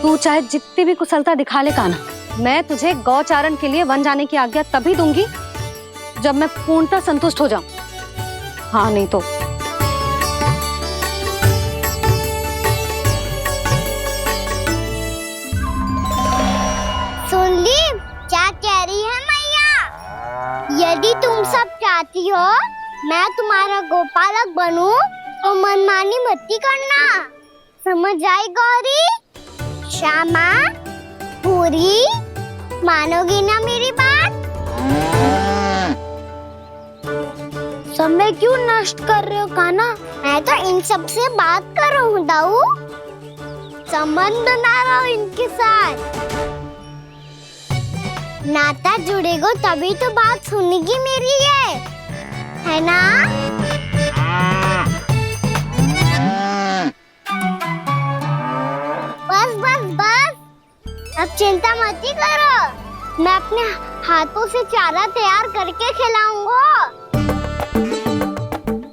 तू चाहे जितनी भी कुशलता दिखा ले कान्हा, मैं तुझे गौचारण के लिए वन जाने की आज्ञा तभी दूंगी जब मैं पूर्णतः संतुष्ट हो जाऊं। हाँ नहीं तो सुन ली क्या कह रही है मैया? यदि तुम सब चाहती हो मैं तुम्हारा गोपालक बनूं तो मनमानी मत करना, समझ आई गौरी? श्यामा, पूरी, मानोगी ना मेरी बात? समय क्यों नष्ट कर रहे हो कान्हा? मैं तो इन सब से बात कर रहा हूँ दाऊ, संबंध बना रहा हूँ इनके साथ। नाता जुड़ेगा तभी तो बात सुनेगी मेरी, ये है ना? बस बस बस, अब चिंता मत ही करो, मैं अपने हाथों से चारा तैयार करके खिलाऊंगा।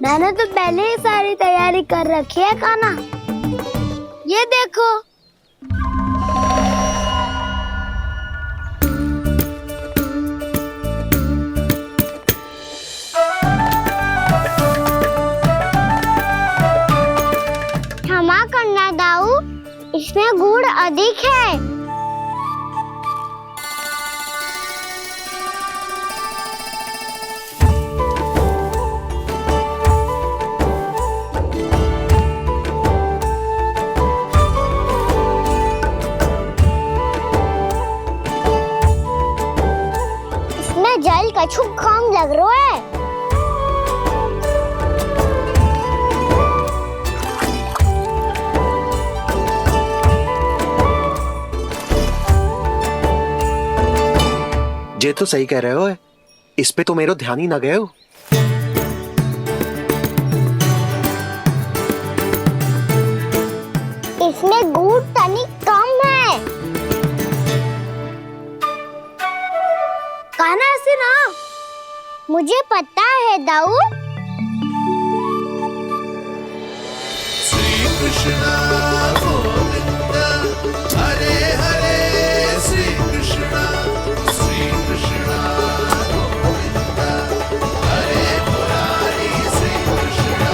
मैंने तो पहले ही सारी तैयारी कर रखी है कान्हा, ये देखो। क्षमा करना दाऊ, इसमें गुड़ अधिक है। इसमें जल कछु कम लग रहा है। ये तो सही कह रहे हो, इस पे तो मेरा ध्यान ही ना गए हो। इसमें गुड़ तनिक कम है। कान्हा ऐसे ना, मुझे पता है दाऊ। श्री कृष्णा गोविंद हरे हरे, श्री कृष्णा गोविंद हरे मुरारी, श्री कृष्णा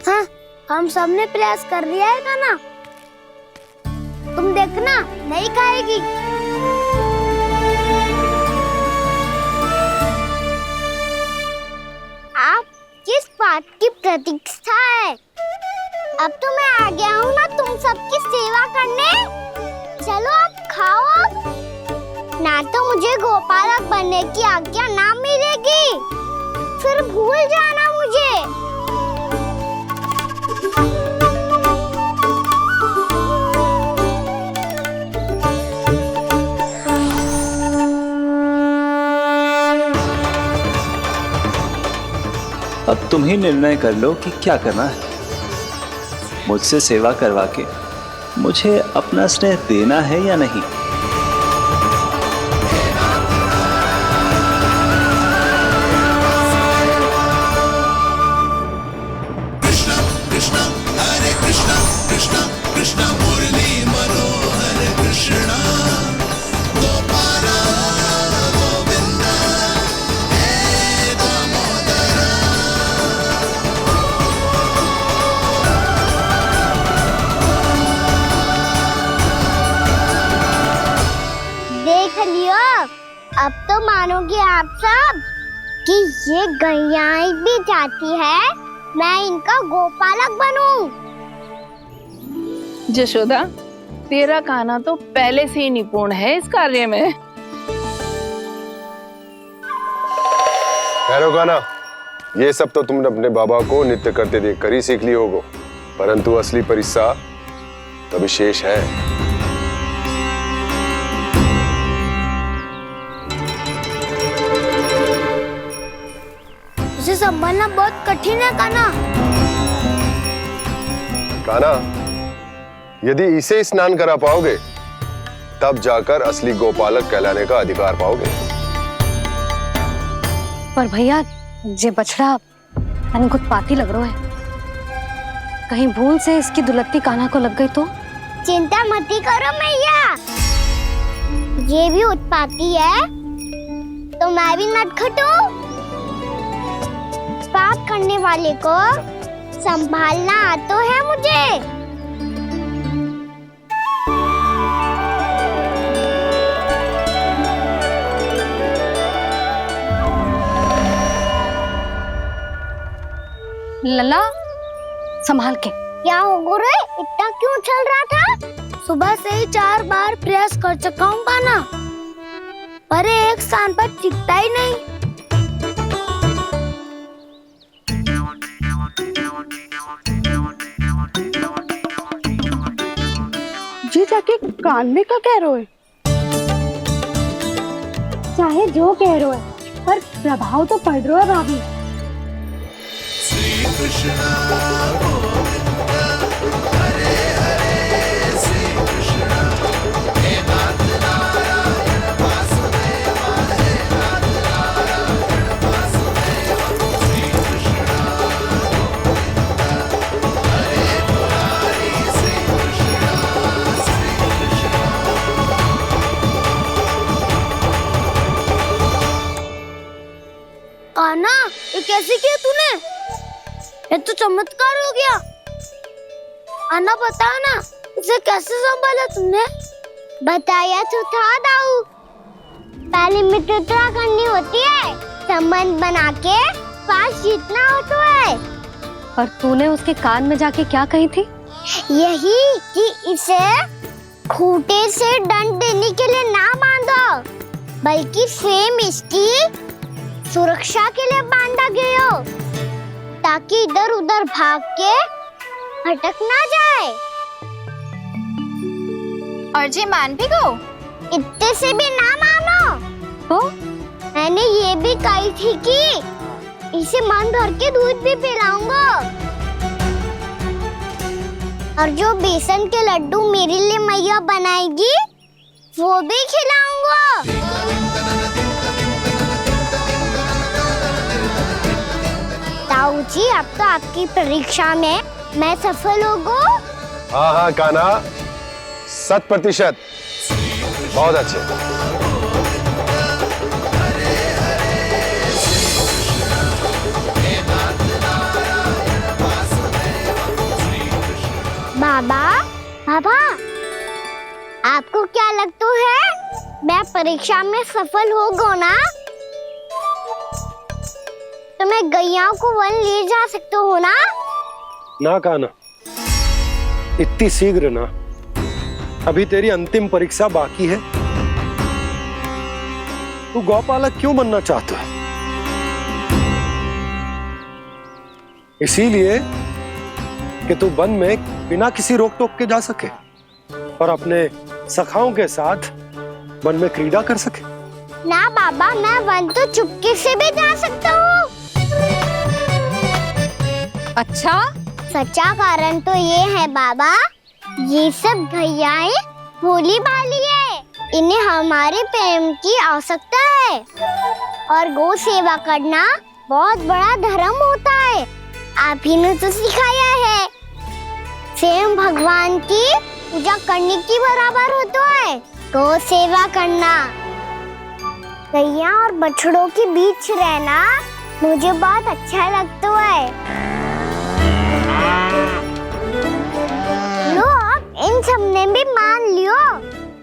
हाँ, हम सबने प्रयास कर लिया है कान्हा, तुम देखना नहीं खाएगी। आप किस बात की प्रतीक्षा है? अब तो मैं आ गया हूँ ना तुम सबकी सेवा करने, चलो अब खाओ अब। ना तो मुझे गोपालक बनने की आज्ञा ना मिलेगी, फिर भूल जाना मुझे। अब तुम ही निर्णय कर लो कि क्या करना है। मुझसे सेवा करवा के मुझे अपना स्नेह देना है या नहीं। कृष्ण कृष्ण हरे कृष्ण कृष्ण कृष्ण मुरली मनोहर कृष्ण गोपाल गोविंद हे दामोदर। देख लियो, अब तो मानोगे आप सब कि ये गैयाएं भी चाहती है मैं इनका गोपालक बनूं। जशोदा, तेरा कान्हा तो पहले से ही निपुण है इस कार्य में। ठहरो कान्हा, ये सब तो तुमने अपने बाबा को नृत्य करते देख कर ही सीख ली होगो, परंतु असली परिस्सा तो विशेष है। उसे संभालना बहुत कठिन है कान्हा। कान्हा, यदि इसे स्नान करा पाओगे तब जाकर असली गोपालक कहलाने का अधिकार पाओगे। पर भैया, ये बछड़ा उत्पाती लग रहा है। कहीं भूल से इसकी दुलत्ती कान्हा को लग गई तो? चिंता मत करो मैया, ये भी उत्पाती है तो मैं भी नटखट हूँ। पाप करने वाले को संभालना आता है मुझे। लला संभाल के। क्या हो गुरु, इतना क्यों चल रहा था? सुबह से ही 4 बार प्रयास कर चुका हूँ कान्हा, पर एक स्थान पर टिकता ही नहीं। जी जाके कान में क्या कह रहे हो? चाहे जो कह रहे हो, पर प्रभाव तो पड़ रहा है भाभी। श्री कृष्णा गोविंद हरे हरे श्री कृष्णा हे नाथ नारायण वासुदेव हे नाथ नारायण वासुदेव श्री कृष्णा गोविंद हरे मुरारी श्री कृष्णा कान्हा, ये कैसे किया तूने? ये तो चमत्कार हो गया। अन्ना बता ना, इसे कैसे संभाला तुमने? बताया तो था दाऊ, पहले मित्रता करनी होती है, संबंध बना के पास जीतना होता है। और तूने उसके कान में जाके क्या कही थी? यही कि इसे खूंटे से दंड देने के लिए ना बांधो, बल्कि स्वयं इसकी सुरक्षा के लिए बांधा गया हो, ताकि इधर उधर भाग के भटक ना जाए। और जी मान भी गो? इतने से भी ना मानो। तो मैंने ये भी कही थी कि इसे मन भर के दूध भी पिलाऊंगा, और जो बेसन के लड्डू मेरे लिए मैया बनाएगी वो भी खिलाऊंगा। ताऊ जी, अब तो आपकी परीक्षा में मैं सफल होगा। हाँ हाँ कान्हा, 100%। बहुत अच्छे। बाबा, बाबा, आपको क्या लगता है मैं परीक्षा में सफल होगा ना? तो मैं गैया को वन ले जा सकता हूँ ना? ना कान्हा, इतनी शीघ्र ना, अभी तेरी अंतिम परीक्षा बाकी है। तू गौपालक क्यों बनना चाहता है? इसीलिए कि तू वन में बिना किसी रोक टोक के जा सके और अपने सखाओं के साथ वन में क्रीड़ा कर सके। ना बाबा, मैं वन तो चुपके से भी जा सकता हूँ। अच्छा, सच्चा कारण तो ये है बाबा, ये सब भैयाएं भोली भाली है, इन्हें हमारे प्रेम की आवश्यकता है, और गौ सेवा करना बहुत बड़ा धर्म होता है। आप ही ने तो सिखाया है, स्वयं भगवान की पूजा करने की बराबर होता है गौ सेवा करना। गैया और बछड़ों के बीच रहना मुझे बहुत अच्छा लगता है। लो, अब इन सब ने भी मान लियो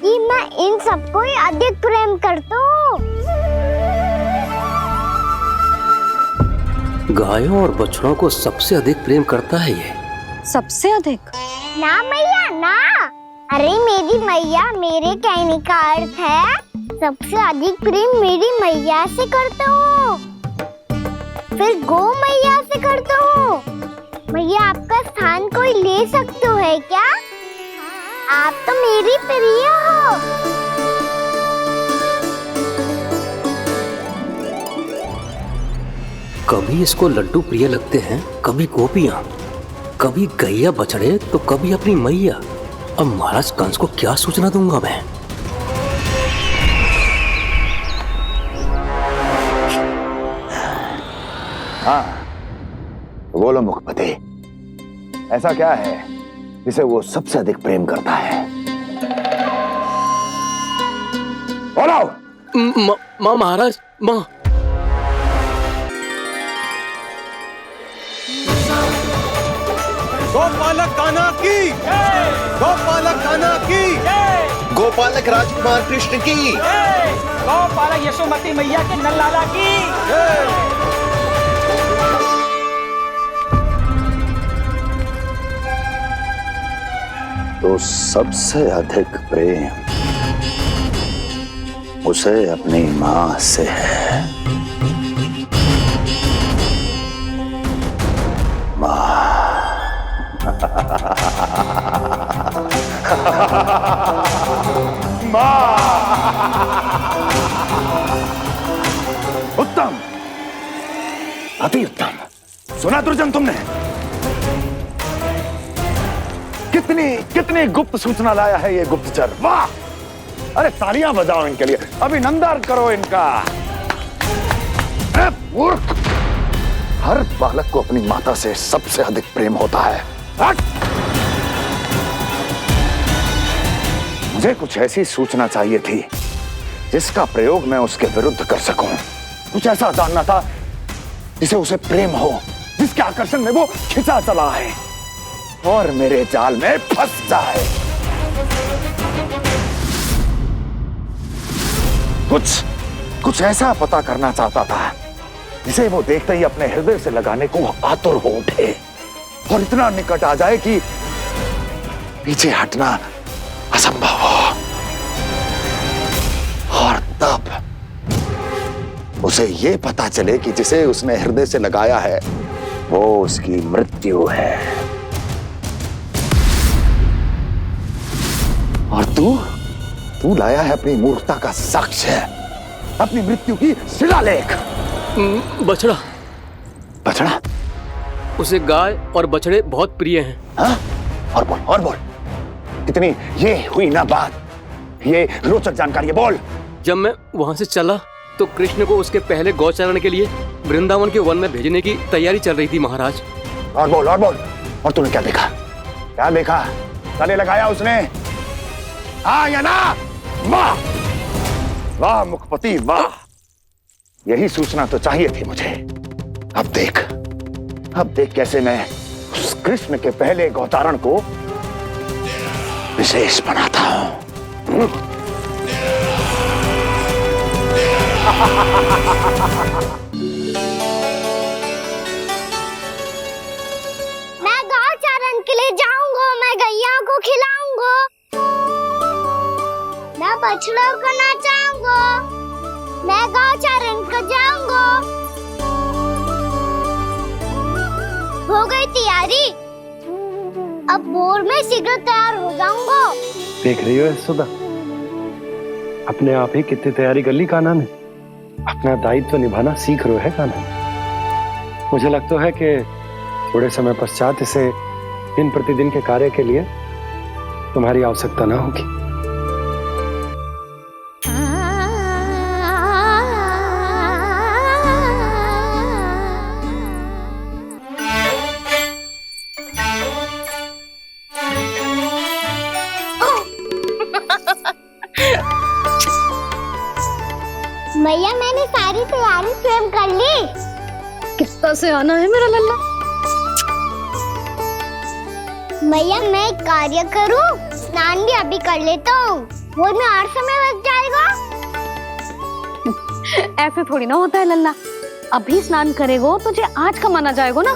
कि मैं इन सबको ही अधिक प्रेम करता हूँ। गायों और बछड़ों को सबसे अधिक प्रेम करता है ये। सबसे अधिक? ना मैया ना, अरे मेरी मैया, मेरे कहने का अर्थ है सबसे अधिक प्रेम मेरी मैया से करता हूँ, फिर गौ मैया से करता हूँ। मैया, आपका स्थान कोई ले सकते है क्या? आप तो मेरी प्रिय हो। कभी इसको लड्डू प्रिय लगते हैं, कभी गोपियां, कभी गैया बछड़े, तो कभी अपनी मैया। अब महाराज कंस को क्या सूचना दूंगा मैं? हाँ, बोलो मुखपति, ऐसा क्या है जिसे वो सबसे अधिक प्रेम करता है? बोलो। माँ महाराज, माँ। गोपालक कान्हा की, गोपालक कान्हा की, गोपालक राजकुमार कृष्ण की, गोपालक यशोमती मैया के नल लाला की। तो सबसे अधिक प्रेम उसे अपनी मां से है। मां। उत्तम, अति उत्तम। सुना दुर्जन तुमने? कितनी कितनी गुप्त सूचना लाया है ये गुप्तचर। वाह! अरे तालियां बजाओ इनके लिए, अभिनंदन करो इनका। मूर्ख! हर बालक को अपनी माता से सबसे अधिक प्रेम होता है। हट! मुझे कुछ ऐसी सूचना चाहिए थी जिसका प्रयोग मैं उसके विरुद्ध कर सकूं। कुछ ऐसा जानना था जिसे उसे प्रेम हो, जिसके आकर्षण में वो खिंचा चला है और मेरे जाल में फंस जाए। कुछ ऐसा पता करना चाहता था जिसे वो देखते ही अपने हृदय से लगाने को आतुर हो उठे और इतना निकट आ जाए कि पीछे हटना असंभव हो। और तब उसे ये पता चले कि जिसे उसने हृदय से लगाया है वो उसकी मृत्यु है। और तू लाया है अपनी मूर्खता का साक्ष्य, अपनी मृत्यु की शिलालेख। बछड़ा। बछड़ा? उसे गाय और बछड़े बहुत प्रिय हैं। हाँ? और बोल। इतनी ये हुई ना बात, ये रोचक जानकारी है, बोल। जब मैं वहां से चला तो कृष्ण को उसके पहले गौचारण के लिए वृंदावन के वन में भेजने की तैयारी चल रही थी महाराज। और बोल। और तूने क्या देखा? गले लगाया उसने? हाँ या ना? वाह मुखपति, वाह! यही सूचना तो चाहिए थी मुझे। अब देख कैसे मैं उस कृष्ण के पहले गौचारण को विशेष बनाता हूं। मैं गौचारण के लिए जाऊंगा, मैं गैया को खिलाऊंगा, मैं बछड़ों को नचाऊंगा, मैं गौचारण को जाऊंगा। हो गई तैयारी, अब भोर में शीघ्र तैयार हो जाऊंगा। देख रही हो सुधा, अपने आप ही कितनी तैयारी कर ली कान्हा ने। अपना दायित्व निभाना सीख रहे है कान्हा। मुझे लगता है कि थोड़े समय पश्चात इसे दिन प्रतिदिन के कार्य के लिए तुम्हारी आवश्यकता ना होगी। मैया, मैंने सारी तैयारी स्वयं कर ली। कितना से आना है मेरा लल्ला? मैया, मैं एक कार्य करूं? स्नान भी अभी कर लेता हूँ, वो में और समय लग जाएगा। ऐसे थोड़ी ना होता है लल्ला, अभी स्नान करेगो तुझे आज कमाना जाएगो ना।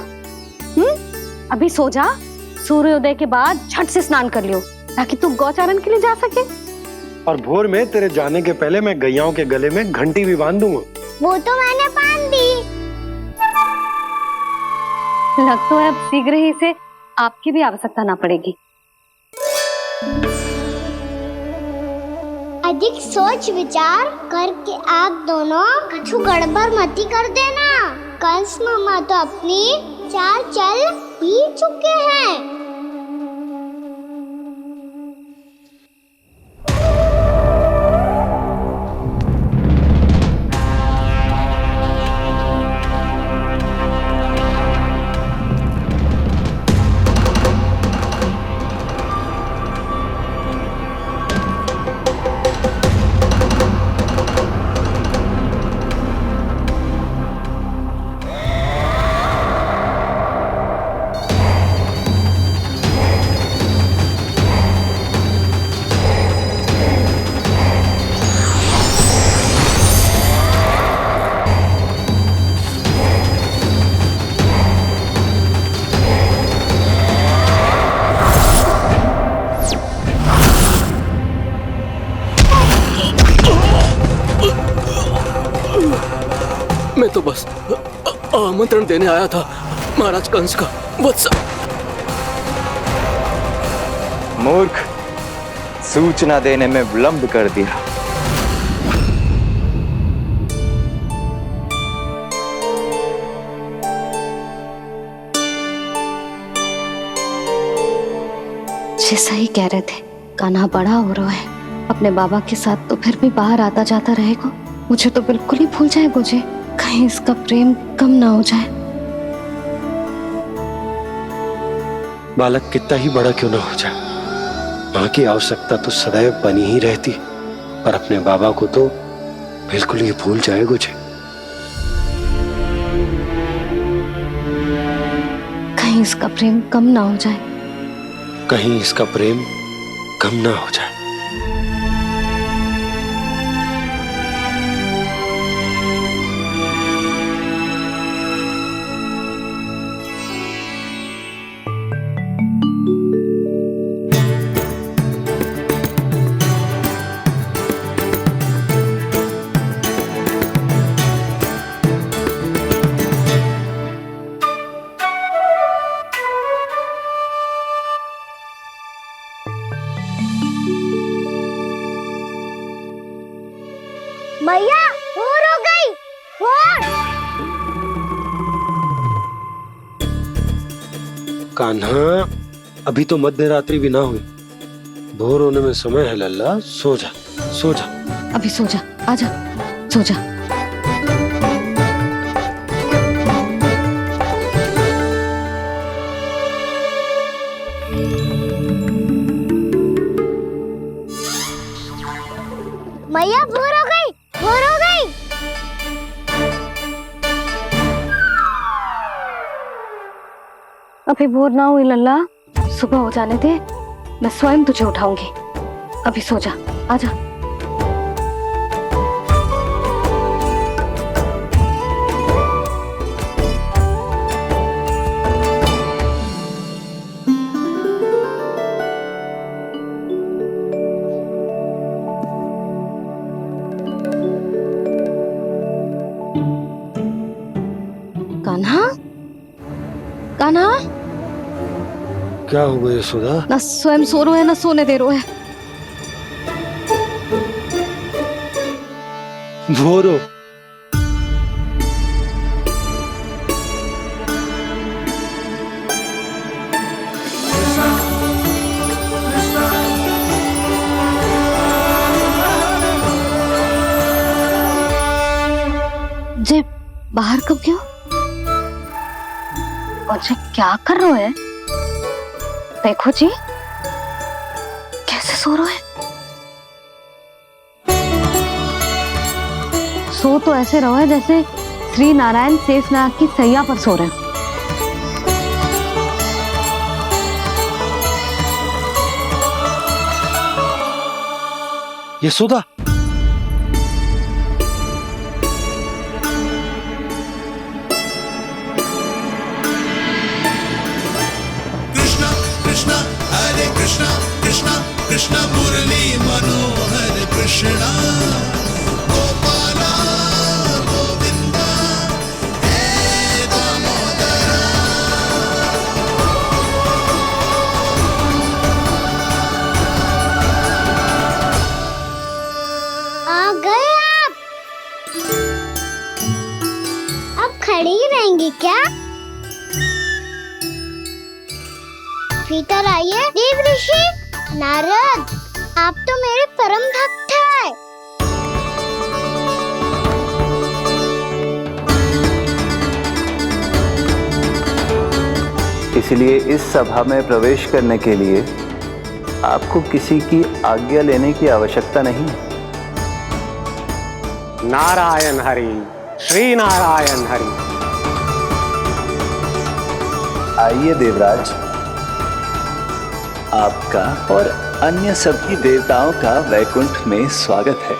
अभी सो जा, सूर्योदय के बाद झट से स्नान कर लियो ताकि तू गौचारण के लिए जा सके। और भोर में तेरे जाने के पहले मैं गैयाओं के गले में घंटी भी बांध दूंगा। वो तो मैंने बांध दी। लग तो है अब शीघ्र ही से आपकी भी आवश्यकता ना पड़ेगी। अधिक सोच विचार करके आप दोनों कछु गड़बड़ मती कर देना। कंस मामा तो अपनी चाल चल ही चुके हैं। आमंत्रण देने आया था महाराज कंस का वत्स। मूर्ख, सूचना देने में विलंब कर दिया। जी सही कह रहे थे, कान्हा बड़ा हो रहा है, अपने बाबा के साथ तो फिर भी बाहर आता जाता रहेगा। मुझे तो बिल्कुल ही भूल जाए मुझे, कहीं इसका प्रेम कम ना हो जाए। बालक कितना ही बड़ा क्यों ना हो जाए, माँ की आवश्यकता तो सदैव बनी ही रहती, पर अपने बाबा को तो बिल्कुल ही भूल जाए मुझे। कहीं इसका प्रेम कम ना हो जाए, कहीं इसका प्रेम कम ना हो जाए। मैया भोर हो गई, भोर। कान्हा, अभी तो मध्य रात्रि भी ना हुई, भोर होने में समय है लल्ला, सो जा सो जा। अभी सो जा, आजा सो जा। मैया भोर हो गई, भोर हो गई। अभी भोर ना हुई लल्ला, सुबह हो जाने दे, मैं स्वयं तुझे उठाऊंगी। अभी सो जा, आजा। कान्हा, कान्हा, क्या हो गया यशोदा? ना स्वयं सो रो है ना सोने दे रो है। भोरो, जे बाहर कब क्यों? और जे क्या कर रहे है? देखो जी, कैसे सो रहे हैं। सो तो ऐसे रहो है जैसे श्री नारायण शेषनाग की सैया पर सो रहे हैं। यशोदा, कृष्णा कृष्णा हरे कृष्णा कृष्णा कृष्णा मुरली मनोहर कृष्णा गोपाला गोविंदा हे दामोदरा। आ गए आप। अब खड़ी ही रहेंगी क्या? भीतर आइए। देव ऋषि नारद, आप तो मेरे परम भक्त हैं। इसलिए इस सभा में प्रवेश करने के लिए आपको किसी की आज्ञा लेने की आवश्यकता नहीं है। नारायण हरि, श्री नारायण हरि। आइए देवराज, आपका और अन्य सभी देवताओं का वैकुंठ में स्वागत है।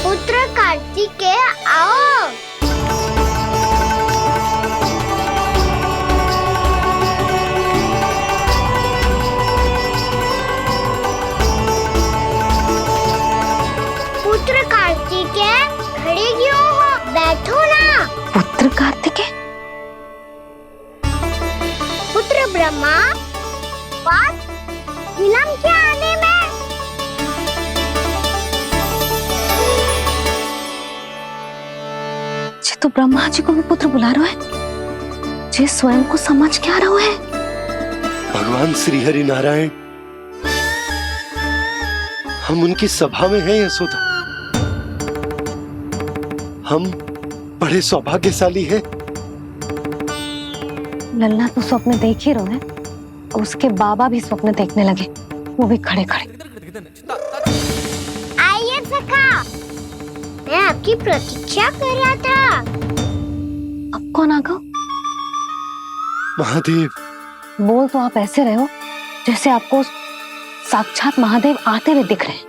पुत्र कार्तिकेय आओ। जे तो ब्रह्मा जी को भी पुत्र बुला रहा है, जे स्वयं को समझ क्या रहा है। भगवान श्री हरि नारायण, हम उनकी सभा में हैं यशोदा। हम बड़े सौभाग्यशाली हैं। लल्ला तो स्वप्न देख ही रहे हैं, और उसके बाबा भी स्वप्न देखने लगे, वो भी खड़े खड़े। आइए सखा, मैं आपकी प्रतीक्षा कर रहा था। अब कौन आ गया? महादेव। बोल तो आप ऐसे रहे हो जैसे आपको साक्षात महादेव आते हुए दिख रहे हैं।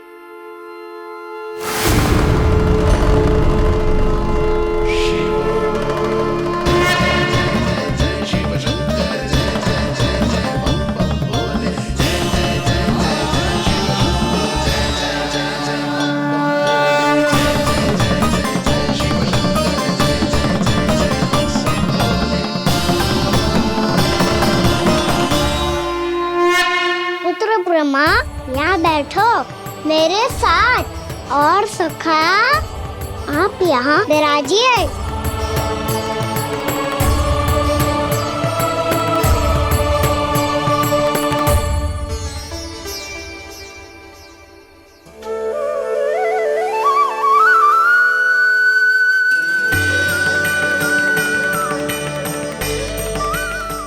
ब्रह्मा, यहाँ बैठो मेरे साथ, और सखा आप यहाँ विराजिए।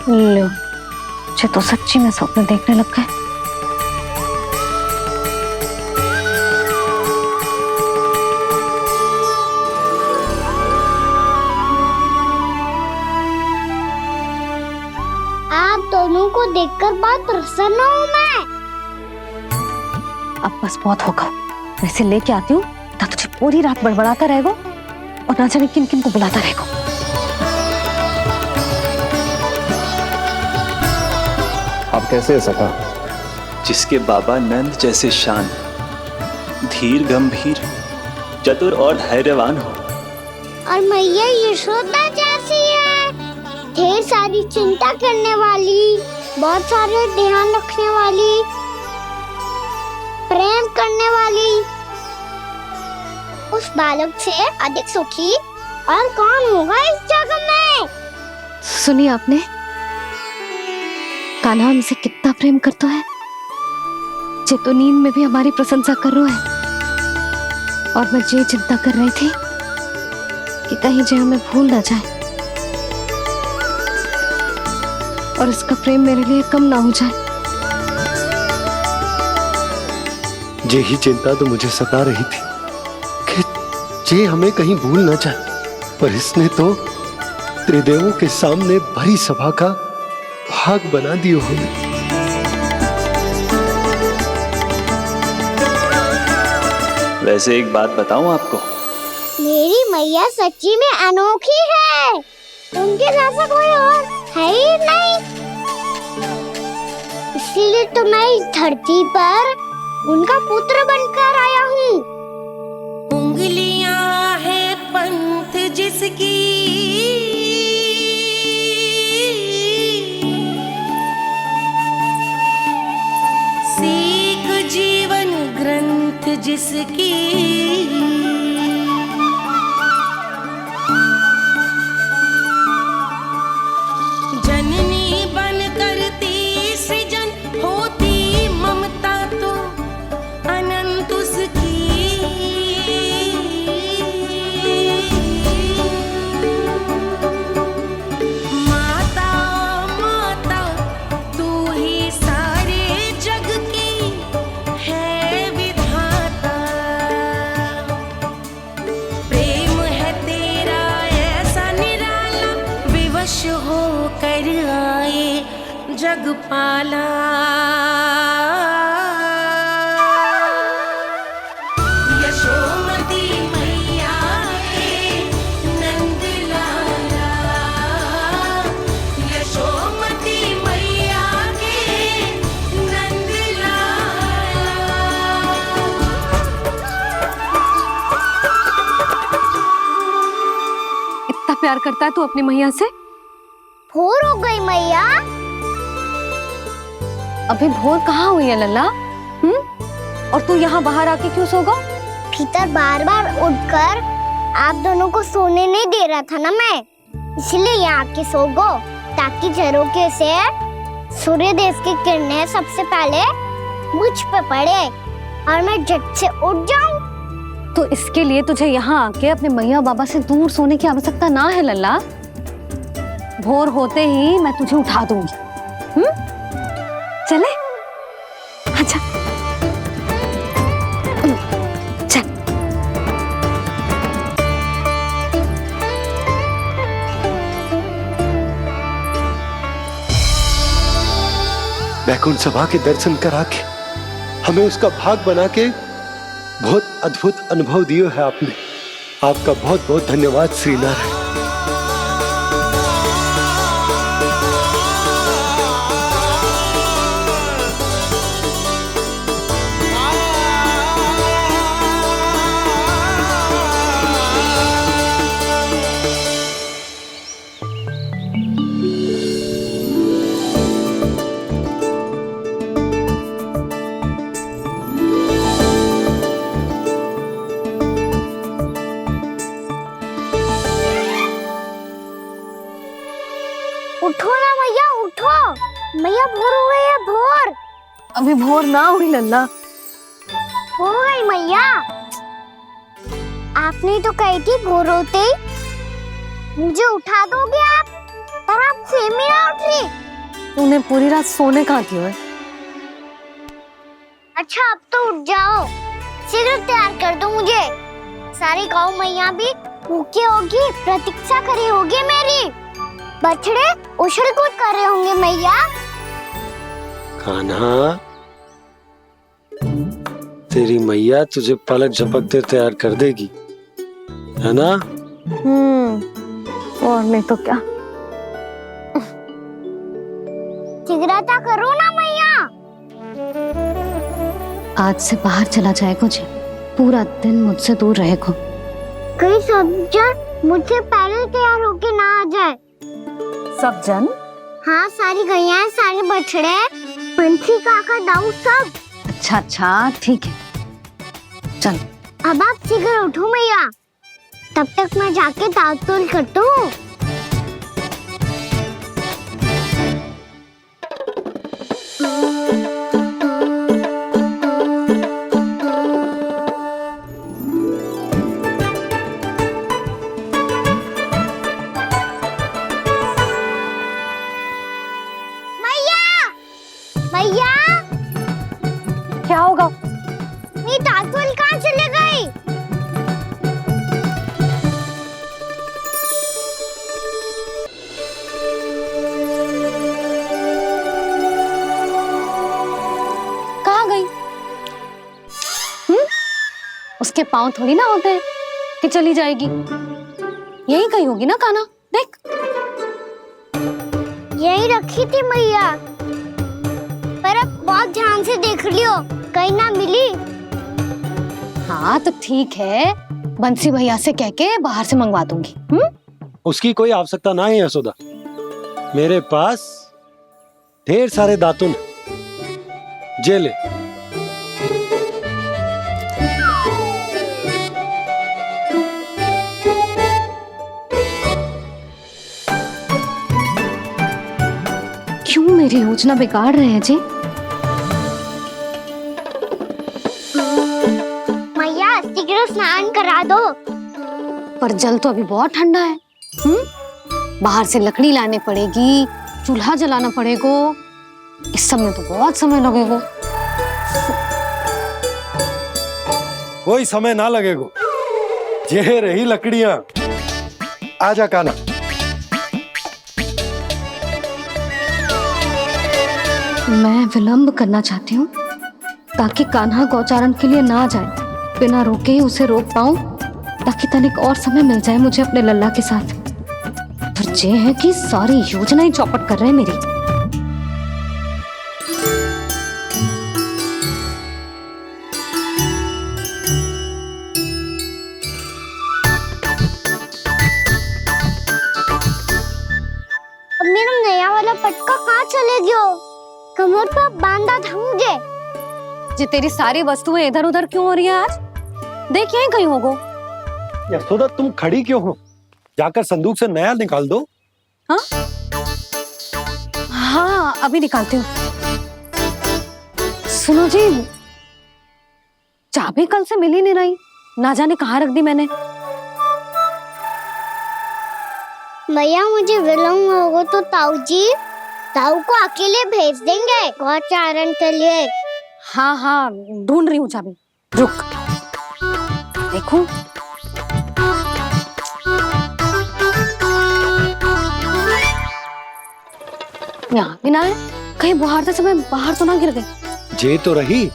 लो, मुझे तो सच्ची में स्वप्न देखने लग गए। दोनों को देखकर बहुत प्रसन्न हूँ मैं। अब बस बहुत होगा, वैसे लेके आती हूँ ना, तुझे पूरी रात बड़बड़ाता रहेगा और ना जाने किन किन को बुलाता रहेगा। आप कैसे है सखा? जिसके बाबा नंद जैसे शान, धीर गंभीर, चतुर और धैर्यवान हो, और मैया यशोदा जैसी है, ढेर सारी चिंता करने वाली, बहुत सारे ध्यान रखने वाली, प्रेम करने वाली। उस बालक से अधिक सुखी और कौन होगा इस जग में? सुनिए आपने, कान्हा हमसे कितना प्रेम करता है, जे तो नींद में भी हमारी प्रशंसा कर रहा है। और मैं ये चिंता कर रही थी कि कहीं जे हमें भूल ना जाए और इसका प्रेम मेरे लिए कम ना हो जाए। यही चिंता तो मुझे सता रही थी कि जे हमें कहीं भूल ना जाए, पर इसने तो त्रिदेवों के सामने भरी सभा का भाग बना दियो हमें। वैसे एक बात बताऊं आपको, मेरी मैया सच्ची में अनोखी है, उनके जैसा कोई और है ही नहीं। इसीलिए तो मैं इस धरती पर उनका पुत्र बनकर आया हूँ। उंगलियां है पंथ जिसकी, सीख जीवन ग्रंथ जिसकी, जननी बन करती सृजन होती ममता तो अनंत उसकी। माता माता तू ही सारे जग की है विधाता, प्रेम है तेरा ऐसा निराला, विवश होकर आए जग पाला। यशोमती मैया के नंद लाला, यशोमती मैया के नंद लाला। इतना प्यार करता है तू अपनी मैया से? भोर हो गई मैया। अभी भोर कहाँ हुई है लल्ला? और तू यहाँ बाहर आके क्यों सो गया? भीतर बार बार उठकर आप दोनों को सोने नहीं दे रहा था ना मैं, इसलिए यहाँ आके सो गो, ताकि झरोखे से सूर्य देव की किरणें सबसे पहले मुझ पे पड़े और मैं झट से उठ जाऊं। तो इसके लिए तुझे यहाँ आके अपने मैया बाबा से दूर सोने की आवश्यकता ना है लल्ला। भोर होते ही मैं तुझे उठा दूंगी। चले? अच्छा चल। वैकुंठ सभा के दर्शन करा के हमें उसका भाग बना के बहुत अद्भुत अनुभव दिए है आपने। आपका बहुत बहुत धन्यवाद श्रीनारायण। उठो ना मैया, उठो। मैया भोर हो गई है, भोर। अभी भोर ना हुई लल्ला। हो गई मैया। आपने तो कही थी भोर होते ही मुझे उठा दोगे आप, पर आप सेम ही ना उठ रही। तूने पूरी रात सोने कहाँ की है? अच्छा अब तो उठ जाओ, शीघ्र तैयार कर दो मुझे। सारी गाँव मैया भी भूखी होगी, प्रतीक्षा करी होगी मेरी। बछड़े उछल कूद कर रहे होंगे मैया। कान्हा, तेरी मैया तुझे पलक झपकते तैयार कर देगी, है ना? और नहीं तो क्या। शीघ्रता करो ना मैया। आज से बाहर चला जाएगा जी, पूरा दिन मुझसे दूर रहेगा। कहीं सब जन मुझसे पहले तैयार होके ना आ जाए। सब जन? हाँ, सारी गैया, सारे बछड़े, पंछी, काका, दाऊ सब। अच्छा अच्छा ठीक है, चल। अब आप शीघ्र उठो मैया, तब तक मैं जाके ताल-तोल करता हूँ। मैया, क्या होगा? मेरी ताल-तोल कहाँ चले गई? कहाँ गई? उसके पाँव थोड़ी ना होते हैं कि चली जाएगी। यही कहीं होगी ना कान्हा, देख। यही रखी थी मैया, पर अब बहुत ध्यान से देख लियो, कहीं ना मिली। हाँ तो ठीक है, बंसी भैया से कह के बाहर से मंगवा दूंगी। उसकी कोई आवश्यकता ना है यशोदा, मेरे पास ढेर सारे दातुन, जे ले। क्यों मेरी योजना बिगाड़ रहे हैं जी? मैया शीघ्र स्नान करा दो। पर जल तो अभी बहुत ठंडा है। बाहर से लकड़ी लाने पड़ेगी, चूल्हा जलाना पड़ेगा। इस सब में तो बहुत समय लगेगा। कोई समय ना लगेगा, ये रही लकड़ियां। आजा कान्हा। मैं विलंब करना चाहती हूँ ताकि कान्हा गौचारण के लिए ना जाए। बिना रोके ही उसे रोक पाऊं, ताकि तनिक और समय मिल जाए मुझे अपने लल्ला के साथ। पर ये है कि सारी योजना ही चौपट कर रहे हैं मेरी। अब मेरा नया वाला पटका कहाँ चले गयो? कमर पर बांधा था मुझे। जी तेरी सारी वस्तुएं इधर उधर क्यों हो रही है आज? देख यहीं कहीं होगो। यशोदा तुम खड़ी क्यों हो? जाकर संदूक से नया निकाल दो। हाँ हाँ अभी निकालती हूँ। सुनो जी, चाबी कल से मिल ही नहीं रही, ना जाने कहाँ रख दी मैंने। भैया मुझे विलम्ब होगा तो ताऊ को अकेले भेज देंगे गौचारण के लिए। हाँ हाँ ढूंढ रही हूँ चाबी, रुक देखूं। यहाँ भी ना है, कहीं बुहारते समय बाहर तो ना गिर गई। जे तो रही।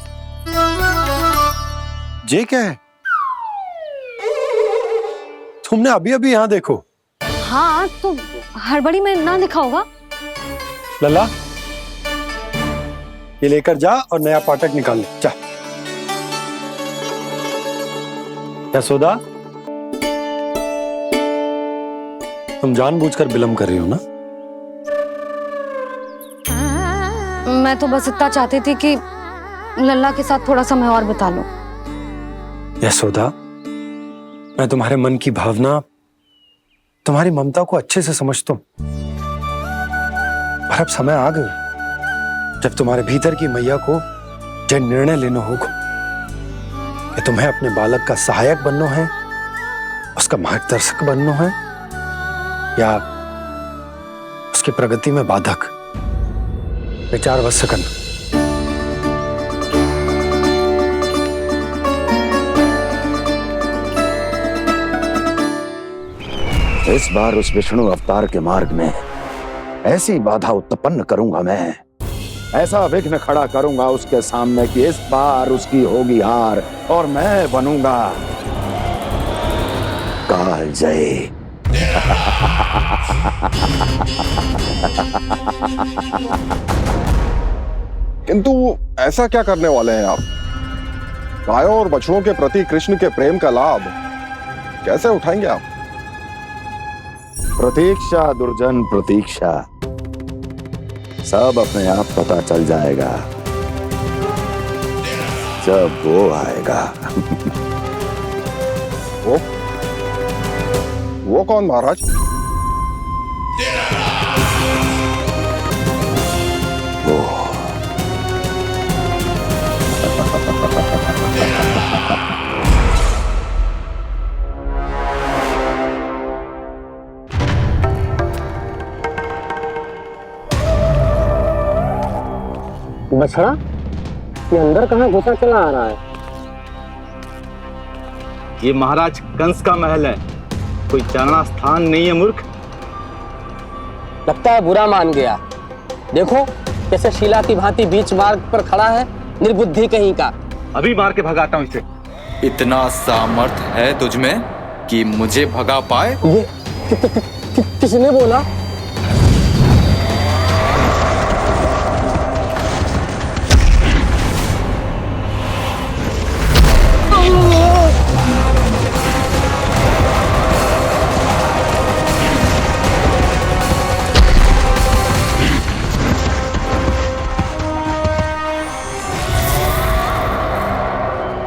जे क्या है? तुमने अभी अभी यहाँ देखो। हाँ तो हड़बड़ी में ना दिखा होगा। लल्ला ये लेकर जा और नया पाठक निकाल ले जा। यशोदा तुम जानबूझकर विलम्ब कर रही हो ना? मैं तो बस इतना चाहती थी कि लल्ला के साथ थोड़ा समय और बिता लूं। यशोदा मैं तुम्हारे मन की भावना, तुम्हारी ममता को अच्छे से समझता हूं, पर अब समय आ गया जब तुम्हारे भीतर की मैया को जो निर्णय लेना होगा कि तुम्हें अपने बालक का सहायक बनना है, उसका मार्गदर्शक बनना है, या उसकी प्रगति में बाधक। विचार अवश्य करना। इस बार उस विष्णु अवतार के मार्ग में ऐसी बाधा उत्पन्न करूंगा मैं, ऐसा विघ्न खड़ा करूंगा उसके सामने कि इस बार उसकी होगी हार और मैं बनूंगा कालजयी। किंतु ऐसा क्या करने वाले हैं आप? गायों और बछड़ों के प्रति कृष्ण के प्रेम का लाभ कैसे उठाएंगे आप? प्रतीक्षा दुर्जन प्रतीक्षा, सब अपने आप पता चल जाएगा जब वो आएगा। वो कौन महाराज? वो बछड़ा ये अंदर कहाँ घुसा चला आ रहा है? ये महाराज कंस का महल है, कोई जाना स्थान नहीं है मूर्ख। लगता है बुरा मान गया। देखो कैसे शिला की भांति बीच मार्ग पर खड़ा है, निर्बुद्धि कहीं का। अभी मार के भगाता हूँ इसे। इतना सामर्थ है तुझमें कि मुझे भगा पाए? ये किसने बोला?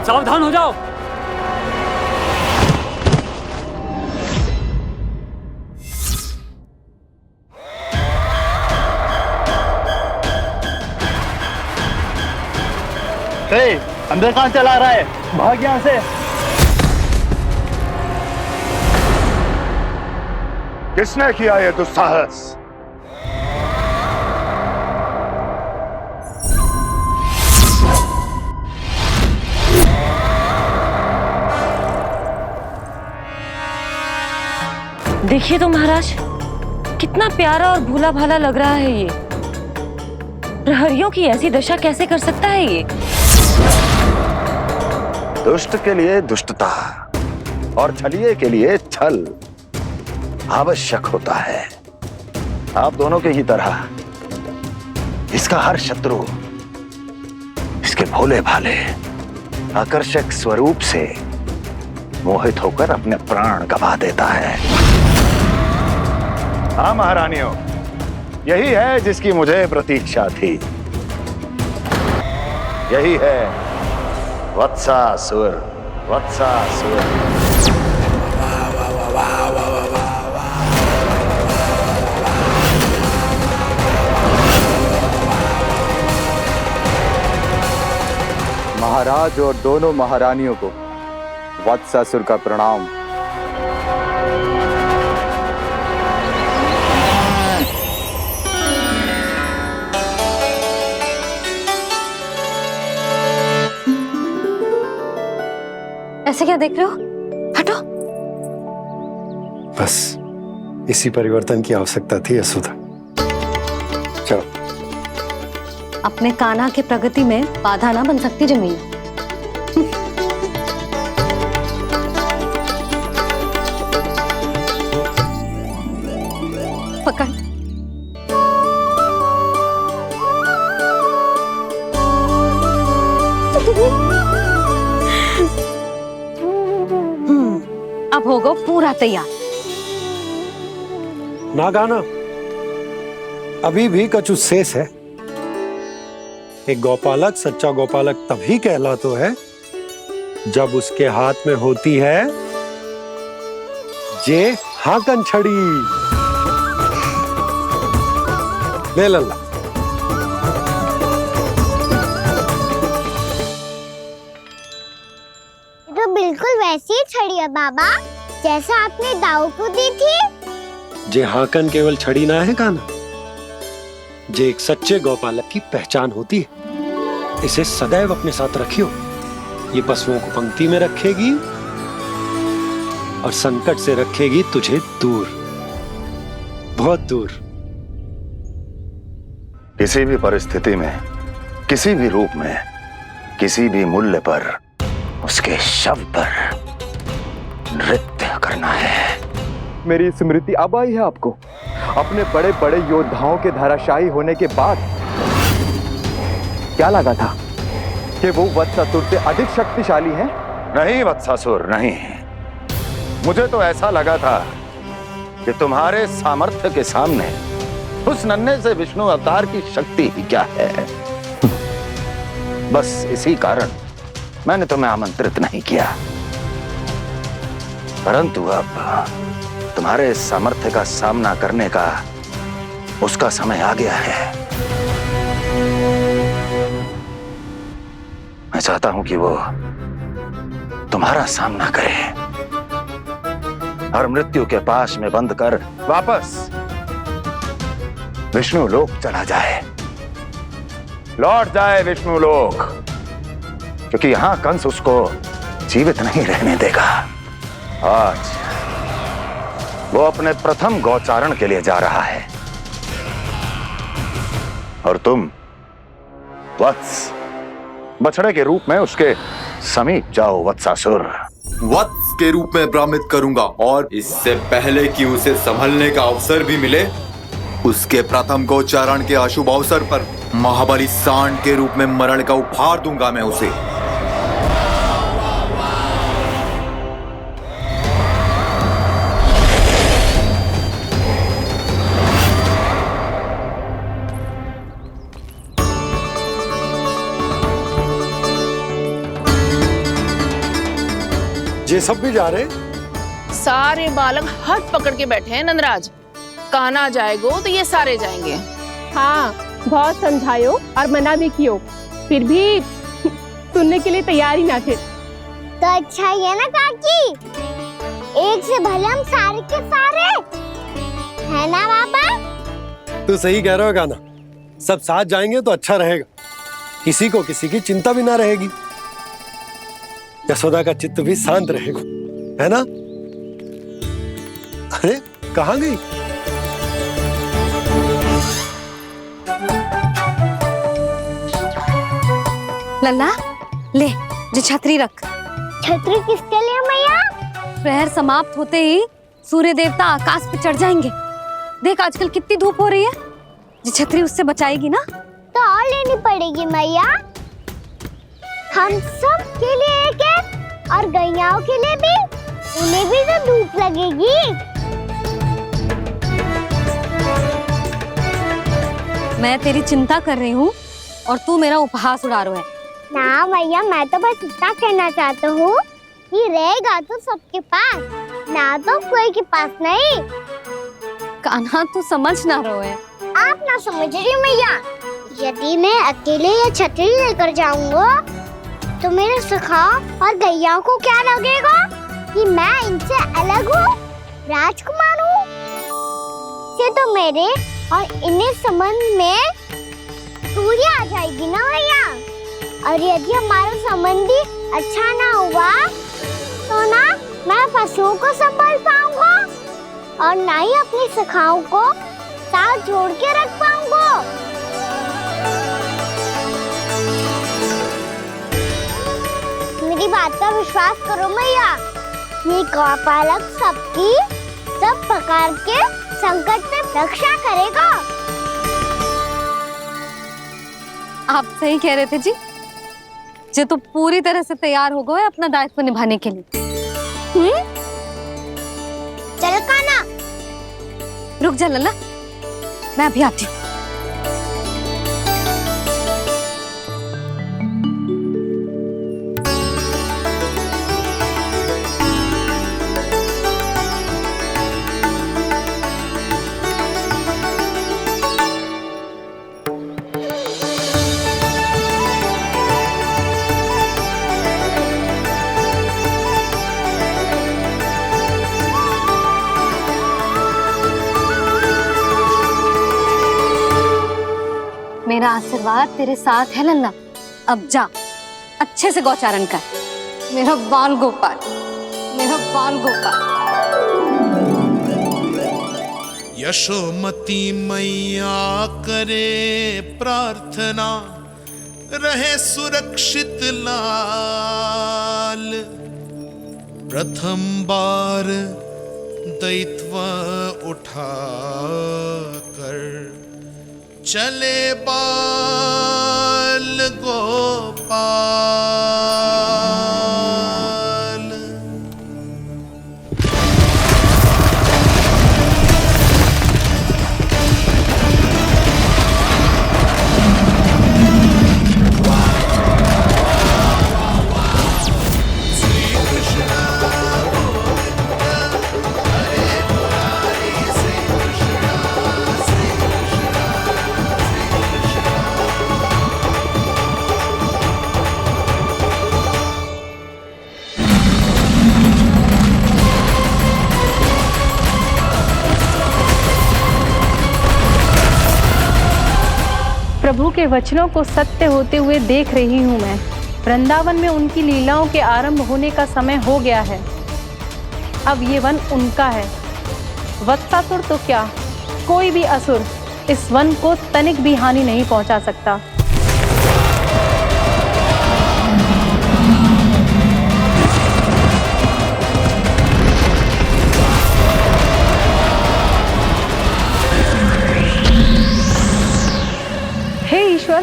सावधान हो जाओ। अंदर कहाँ चला रहा है? भाग यहाँ से। किसने किया ये दुस्साहस? देखिए तो महाराज, कितना प्यारा और भोला भाला लग रहा है ये। प्रहरियों की ऐसी दशा कैसे कर सकता है ये? दुष्ट के लिए दुष्टता और छलिए के लिए छल आवश्यक होता है। आप दोनों के ही तरह इसका हर शत्रु इसके भोले भाले आकर्षक स्वरूप से मोहित होकर अपने प्राण गवा देता है। हाँ महारानियों, यही है जिसकी मुझे प्रतीक्षा थी। यही है वत्सासुर। वत्सासुर महाराज और दोनों महारानियों को वत्सासुर का प्रणाम। ऐसे क्या देख रहे हो? हटो। बस इसी परिवर्तन की आवश्यकता थी यशोदा। चलो। अपने कान्हा के प्रगति में बाधा ना बन सकती जमीन। पकड़। अब होगा पूरा तैयार। ना गाना, अभी भी कछु शेष है। एक गौपालक सच्चा गौपालक तभी कहलाता है जब उसके हाथ में होती है जे हाकन छड़ी। ले लल्ला। तो बिल्कुल वैसी ही छड़ी है बाबा जैसा आपने दाऊ को दी थी। जे हाकन केवल छड़ी ना है काना, जे एक सच्चे गौपालक की पहचान होती है। इसे सदैव अपने साथ रखियो। ये पशुओं को पंक्ति में रखेगी और संकट से रखेगी तुझे दूर, बहुत दूर। किसी भी परिस्थिति में, किसी भी रूप में, किसी भी मूल्य पर उसके शव पर नृत्य करना है। मेरी स्मृति अब आई है आपको? अपने बड़े बड़े योद्धाओं के धराशायी होने के बाद क्या लगा था कि वो वत्सासुर से अधिक शक्तिशाली हैं? नहीं वत्सासुर, नहीं। मुझे तो ऐसा लगा था कि तुम्हारे सामर्थ्य के सामने उस नन्हे से विष्णु अवतार की शक्ति ही क्या है। बस इसी कारण मैंने तुम्हें आमंत्रित नहीं किया। परंतु अब तुम्हारे सामर्थ्य का सामना करने का उसका समय आ गया है। मैं चाहता हूं कि वो तुम्हारा सामना करे और मृत्यु के पाश में बंद कर वापस विष्णु लोक चला जाए, लौट जाए विष्णु लोक, क्योंकि यहां कंस उसको जीवित नहीं रहने देगा। आज वो अपने प्रथम गौचारण के लिए जा रहा है और तुम वत्स बछड़े के रूप में उसके समीप जाओ वत्सासुर। वत्स के रूप में भ्रमित करूंगा और इससे पहले कि उसे संभलने का अवसर भी मिले, उसके प्रथम गोचारण के अशुभ अवसर पर महाबली सांड के रूप में मरण का उपहार दूंगा मैं उसे। ये सब भी जा रहे? सारे बालक हाथ पकड़ के बैठे हैं नंदराज। कान्हा जाएगो तो ये सारे जाएंगे। हाँ, बहुत समझायो और मना भी कियो, फिर भी सुनने के लिए तैयार ही ना थे। तो अच्छा ही है ना काकी, एक से भले हम सारे के सारे, है ना बाबा? तू सही कह रहा हो गाना, सब साथ जाएंगे तो अच्छा रहेगा, किसी को किसी की चिंता भी ना रहेगी, यशोदा का चित्त भी शांत रहेगा, है ना? अरे कहाँ गई? लल्ला ले, जो छतरी रख। छतरी किसके लिए मैया? प्रहर समाप्त होते ही सूर्य देवता आकाश पे चढ़ जाएंगे। देख आजकल कितनी धूप हो रही है, जो छतरी उससे बचाएगी ना। तो और लेनी पड़ेगी मैया, हम सब के लिए एक है और गैयाओं के लिए भी, उन्हें भी तो धूप लगेगी। मैं तेरी चिंता कर रही हूँ और तू मेरा उपहास उड़ा रहा है। ना भैया, मैं तो बस इतना कहना चाहता हूँ कि रहेगा तो सबके पास, ना तो कोई के पास नहीं। कान्हा तू समझ ना रहो है। आप ना समझ रही मैया, यदि मैं अकेले ये छतरी लेकर जाऊंगा तो मेरे सखा और गैया को क्या लगेगा कि मैं इनसे अलग हूँ, राजकुमार हूँ? ये तो मेरे और इन्हें संबंध में दूरी आ जाएगी ना भैया। और यदि हमारा संबंध ही अच्छा ना हुआ तो ना मैं पशुओं को संभाल पाऊंगा और ना ही अपनी सखाओं को साथ जोड़ के रख पाऊंगा। मेरी बात पर विश्वास करो भैया, ये गौपालक सबकी सब प्रकार के संकट से रक्षा करेगा। आप सही कह रहे थे जी। जे तो पूरी तरह से तैयार हो गए अपना दायित्व निभाने के लिए। चल काना, रुक जा लल्ला, मैं अभी आती हूँ। मेरा आशीर्वाद तेरे साथ है लल्ला। अब जा, अच्छे से गौचारण कर। मेरा बाल गोपाल, मेरा बाल गोपाल। यशोमती मैया करे प्रार्थना, रहे सुरक्षित लाल। प्रथम बार दैत्व उठा कर चले बाल गोपाल। प्रभु के वचनों को सत्य होते हुए देख रही हूँ मैं। वृंदावन में उनकी लीलाओं के आरंभ होने का समय हो गया है। अब ये वन उनका है। वत्सासुर तो क्या, कोई भी असुर इस वन को तनिक भी हानि नहीं पहुंचा सकता। हे ईश्वर,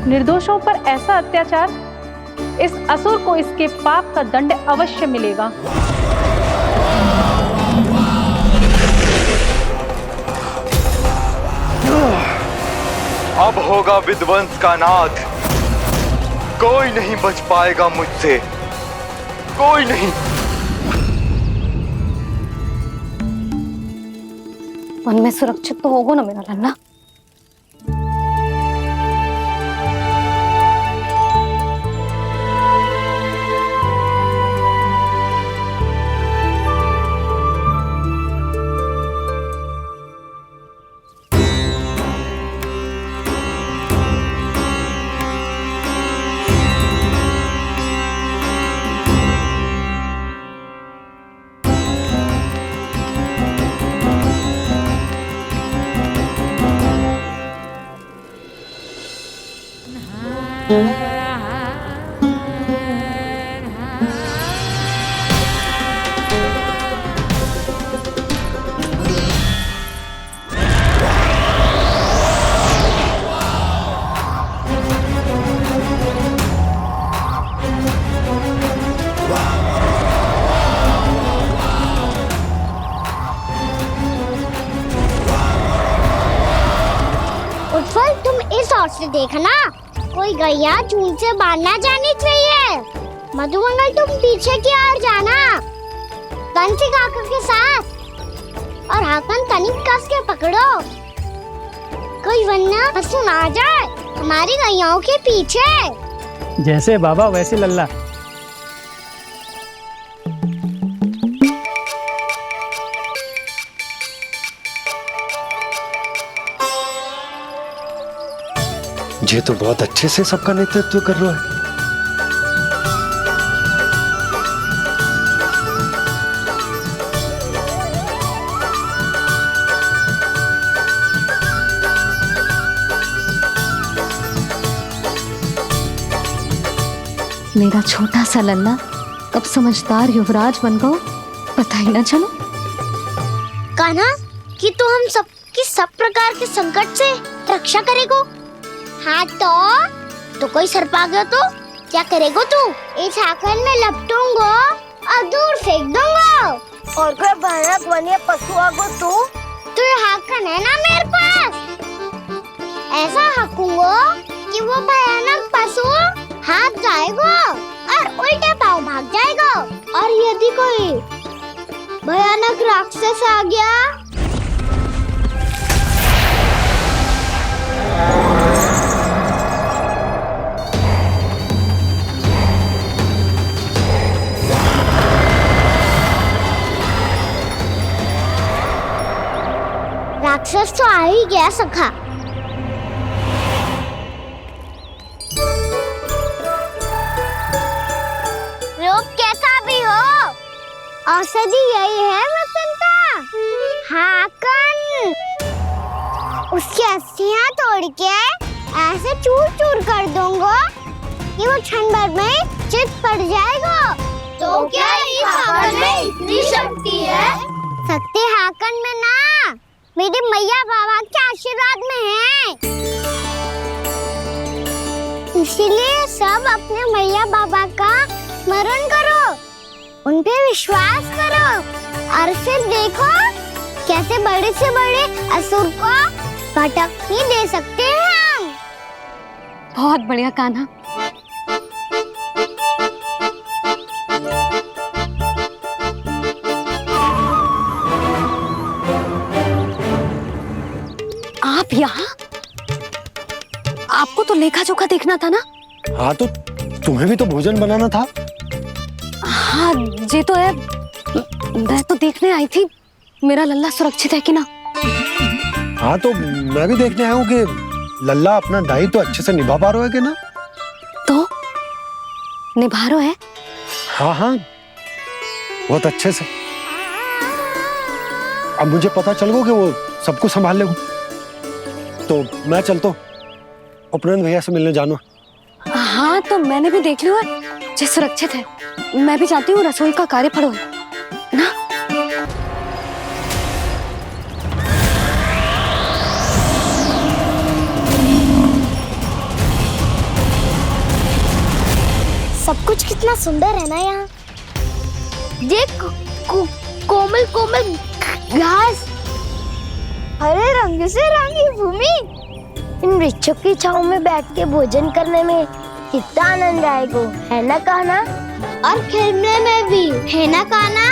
निर्दोषों पर ऐसा अत्याचार, इस असुर को इसके पाप का दंड अवश्य मिलेगा। अब होगा विध्वंस का नाद। कोई नहीं बच पाएगा मुझसे, कोई नहीं। वन में सुरक्षित तो होगा ना मेरा लल्ला? उत्पल, तुम इस ओर से देखना, कोई गैया चून से बाहर ना जानी चाहिए। मधुमंगल, तुम पीछे की ओर जाना, बंसी काका के साथ, और हाकन तनिक कस के पकड़ो, कोई वरना पशु ना जाए हमारी गैयाओं के पीछे। जैसे बाबा वैसे लल्ला। ये तो बहुत अच्छे से सबका नेतृत्व कर रहा है। मेरा छोटा सा लल्ला कब समझदार युवराज बन गो पता ही ना चलो। कान्हा कि तू हम सबकी सब प्रकार के संकट से रक्षा करेगो। हाँ तो कोई सर्प आ गया तो क्या करेगो तू? इस हाकन में लपटूंगो और दूर फेंक दूंगा। और कोई भयानक वन्य पशु आगो तो ये हाकन है ना मेरे पास। ऐसा हाकूंगो कि वो भयानक पशु हाथ जाएगा और उल्टे पाँव भाग जाएगा। और यदि कोई भयानक राक्षस आ गया राक्षस तो आ ही गया सखा। रोग कैसा भी हो औषधि यही है वसंता। हाकन उसकी अस्थियां तोड़ के ऐसे चूर चूर कर दूंगा कि वो क्षण भर में चित पड़ जाएगा। तो क्या इस हाकन में इतनी शक्ति है? शक्ति हाकन में ना मेरे मैया बाबा के आशीर्वाद में है। इसीलिए सब अपने मैया बाबा का स्मरण करो, उन पे विश्वास करो और फिर देखो कैसे बड़े से बड़े असुर को भटक ही दे सकते हैं हम। बहुत बढ़िया कान्हा। आप यहाँ? आपको तो लेखा जोखा देखना था ना? हाँ तो तुम्हें भी तो भोजन बनाना था। हाँ ये तो है। मैं तो देखने आई थी मेरा लल्ला सुरक्षित है कि ना। हाँ तो मैं भी देखने आया हूँ कि लल्ला अपना दायित्व तो अच्छे से निभा पा रहा है कि ना। तो निभा रहा है? हाँ हाँ बहुत अच्छे से। अब मुझे पता चल गया कि वो सबको संभाल लेगा। तो मैं चलता हूँ, उपनंद भैया से मिलने जाना। हाँ तो मैंने भी देख लिया जो सुरक्षित है। मैं भी चाहती हूँ रसोई का कार्य पड़ो ना। सब कुछ कितना सुंदर है ना यहाँ। देख कोमल कोमल घास, हरे रंग से रंगी भूमि। इन वृक्षों की छांव में बैठ के भोजन करने में कितना आनंद आएगा, है ना कान्हा? और खेलने में भी, है ना कान्हा?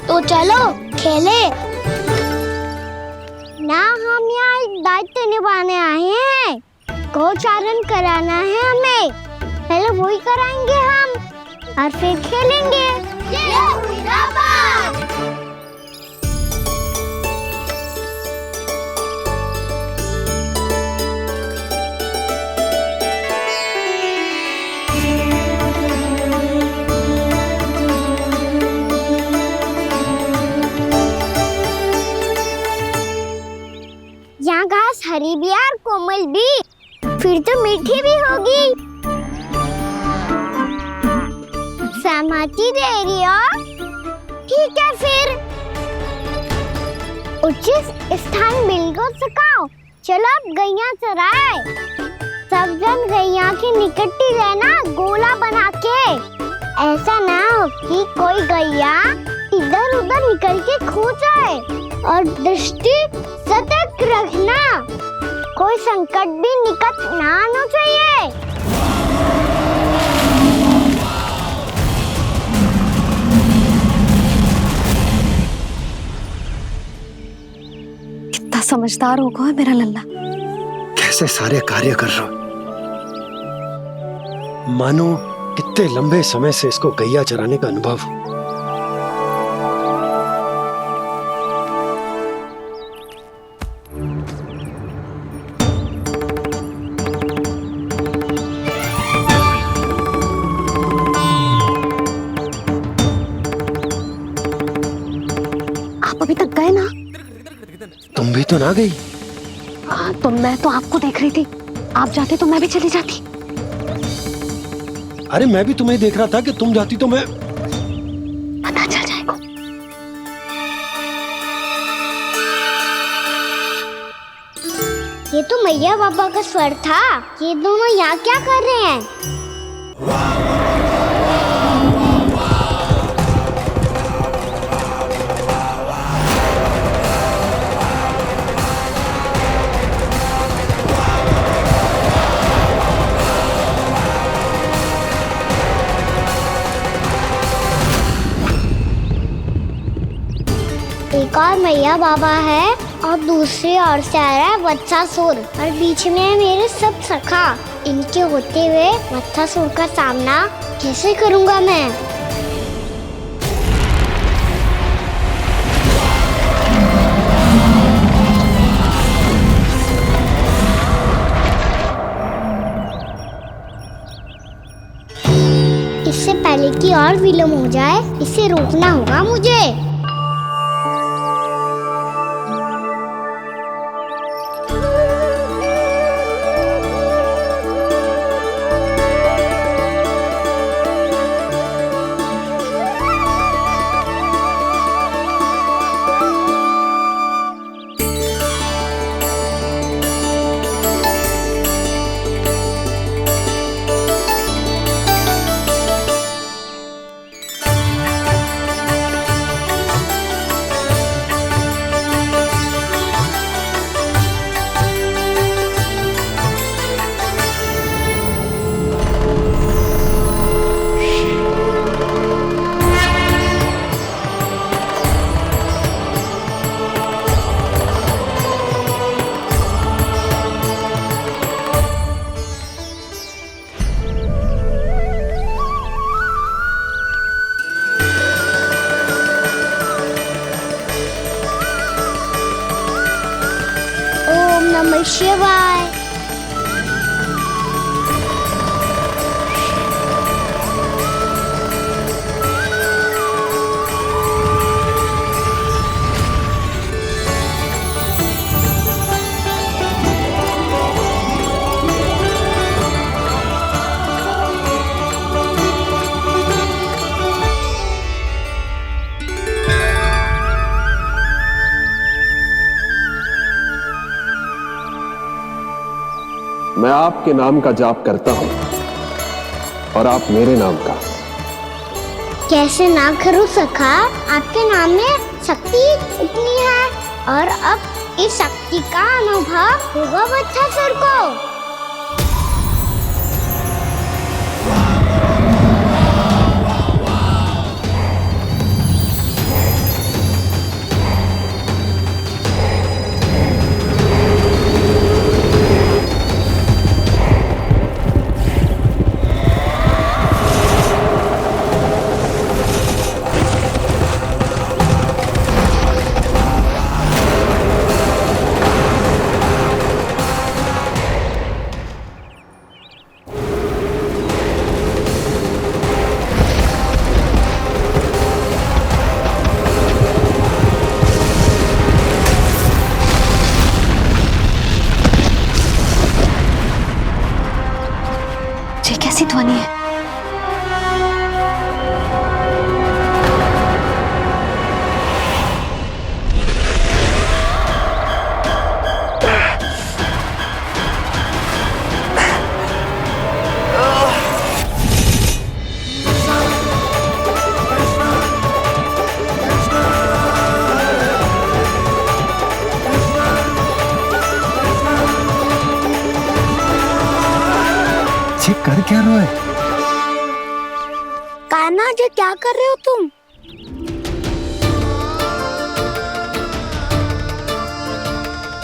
तो चलो खेले ना। हम यहाँ एक दायित्व निभाने आए हैं, गोचारण कराना है हमें। पहले वही कराएंगे हम और फिर खेलेंगे। यहाँ घास हरी भी और कोमल भी, फिर तो मीठी भी होगी। सहमति दे रही हो? ठीक है फिर उचित स्थान बिल्कुल सुखाओ। चलो अब गैया चराए। सब जन गैया के निकट ही रहना, गोला बना के। ऐसा ना हो कि कोई गैया इधर उधर निकल के खो जाए। और दृष्टि सतर्क रखना, कोई संकट भी निकट ना आना चाहिए। कितना समझदार होगा है मेरा लल्ला। कैसे सारे कार्य कर रहा। मानो कितने लंबे समय से इसको गैया चराने का अनुभव हो। आप अभी तक गए ना? तुम भी तो ना गई। हाँ, तो मैं तो आपको देख रही थी। आप जाते तो मैं भी चली जाती। अरे मैं भी तुम्हें देख रहा था कि तुम जाती तो मैं। पता चल जाएगा। ये तो मैया बाबा का स्वर था। ये दोनों यहाँ क्या कर रहे हैं? एक और मैया बाबा है और दूसरी ओर से आ रहा है वत्सासुर और बीच में है मेरे सब सखा। इनके होते हुए वत्सासुर का सामना कैसे करूंगा मैं? इससे पहले कि और विलम्ब हो जाए, इसे रोकना होगा मुझे। ओम नमः शिवाय। मैं आपके नाम का जाप करता हूं और आप मेरे नाम का। कैसे ना करूं सखा? आपके नाम में शक्ति इतनी है और अब इस शक्ति का अनुभव होगा वत्सासुर को। ये कैसी ध्वनि है? कर क्या रहे हो? कान्हा जी क्या कर रहे हो तुम?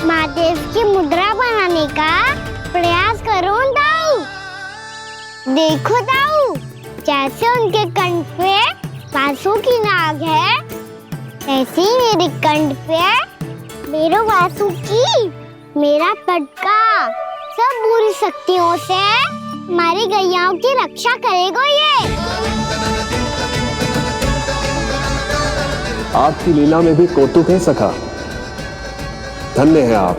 महादेव की मुद्रा बनाने का प्रयास करो दाऊ। देखो ताऊ, जैसे उनके कंठ पे वासु की नाग है, ऐसे ही मेरे कंठ पे मेरे वासु की मेरा पटका सब बुरी शक्तियों से हमारी गैयाओं की रक्षा करेगा ये। आपकी लीला में भी कौतुक है सखा। धन्य है आप।